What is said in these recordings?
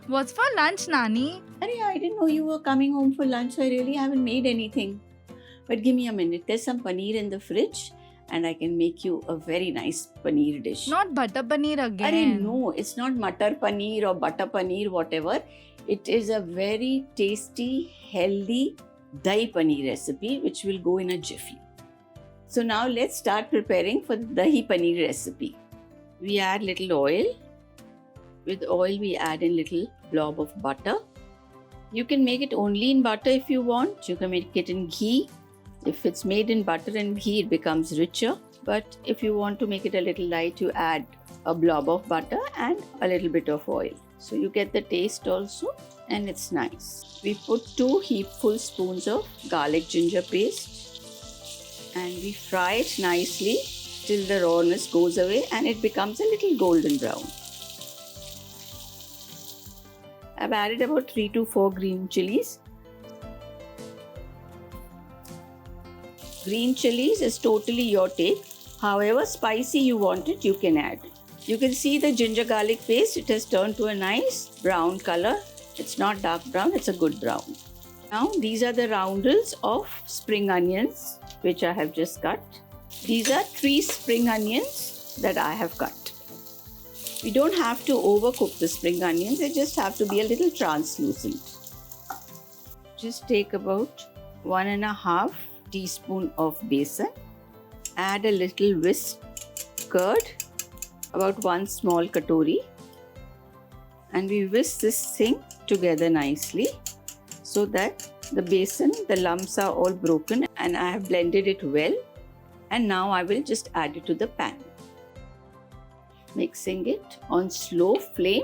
What's for lunch, Nani? Arey, I didn't know you were coming home for lunch, so I really haven't made anything. But give me a minute. There's some paneer in the fridge and I can make you a very nice paneer dish. Not butter paneer again. Arey, no, it's not matar paneer or butter paneer, whatever. It is a very tasty, healthy Dahi Paneer recipe which will go in a jiffy. So now let's start preparing for the Dahi Paneer recipe. We add little oil. With oil we add in little blob of butter. You can make it only in butter if you want. You can make it in ghee. If it's made in butter and ghee, it becomes richer. But if you want to make it a little light, you add a blob of butter and a little bit of oil. So you get the taste also and it's nice. We put 2 heapful spoons of garlic ginger paste and we fry it nicely till the rawness goes away and it becomes a little golden brown. I've added about 3 to 4 green chillies. Green chillies is totally your take. However spicy you want it, you can add. You can see the ginger garlic paste, it has turned to a nice brown color. It's not dark brown, it's a good brown. Now these are the roundels of spring onions which I have just cut. These are 3 spring onions that I have cut. We don't have to overcook the spring onions, they just have to be a little translucent. Just take about 1.5 teaspoon of besan. Add a little whisked curd, about 1 small katori, and we whisk this thing together nicely so that the besan, the lumps are all broken and I have blended it well. And now I will just add it to the pan. Mixing it on slow flame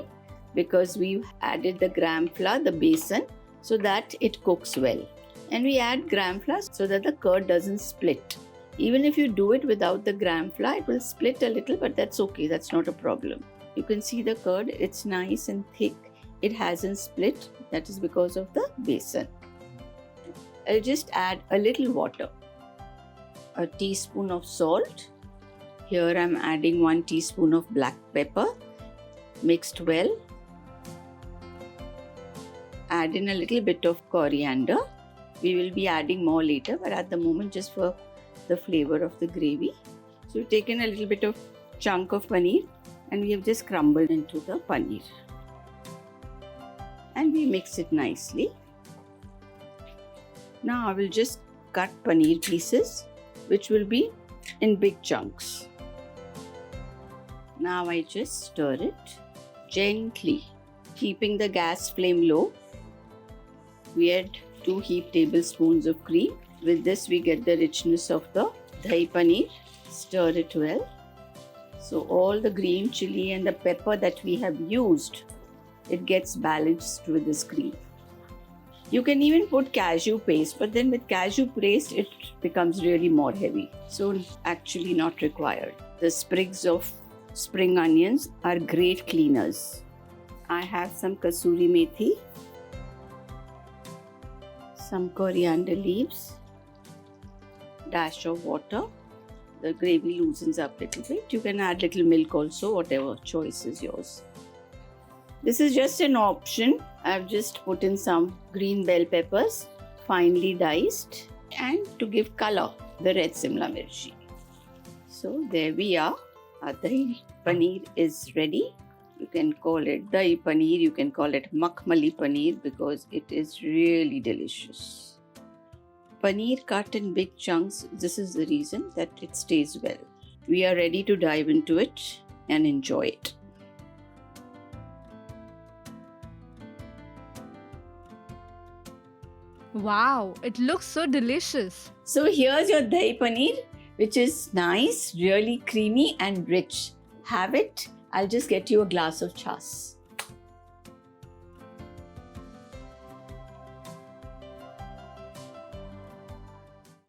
because we've added the gram flour, the besan, so that it cooks well. And we add gram flour so that the curd doesn't split. Even if you do it without the gram flour, it will split a little, but that's okay, that's not a problem. You can see the curd, it's nice and thick. It hasn't split, that is because of the besan. I'll just add a little water. A teaspoon of salt. Here I'm adding 1 teaspoon of black pepper, mixed well. Add in a little bit of coriander. We will be adding more later, but at the moment just for the flavor of the gravy. So we've taken a little bit of chunk of paneer and we have just crumbled into the paneer. And we mix it nicely. Now I will just cut paneer pieces which will be in big chunks. Now I just stir it gently, keeping the gas flame low. We add 2 heaped tablespoons of cream. With this we get the richness of the Dahi Paneer. Stir it well. So all the green chilli and the pepper that we have used, it gets balanced with this cream. You can even put cashew paste, but then with cashew paste it becomes really more heavy. So actually not required. The sprigs of spring onions are great cleaners. I have some Kasuri Methi, some Coriander Leaves, dash of water. The gravy loosens up a little bit. You can add little milk also, whatever choice is yours. This is just an option. I've just put in some green bell peppers, finely diced, and to give color, the red simla mirchi. So there we are. Our Dahi Paneer is ready. You can call it Dahi Paneer, you can call it Makhmali Paneer because it is really delicious. Paneer cut in big chunks, this is the reason that it stays well. We are ready to dive into it and enjoy it. Wow, it looks so delicious. So here's your Dahi Paneer, which is nice, really creamy and rich. Have it. I'll just get you a glass of chas.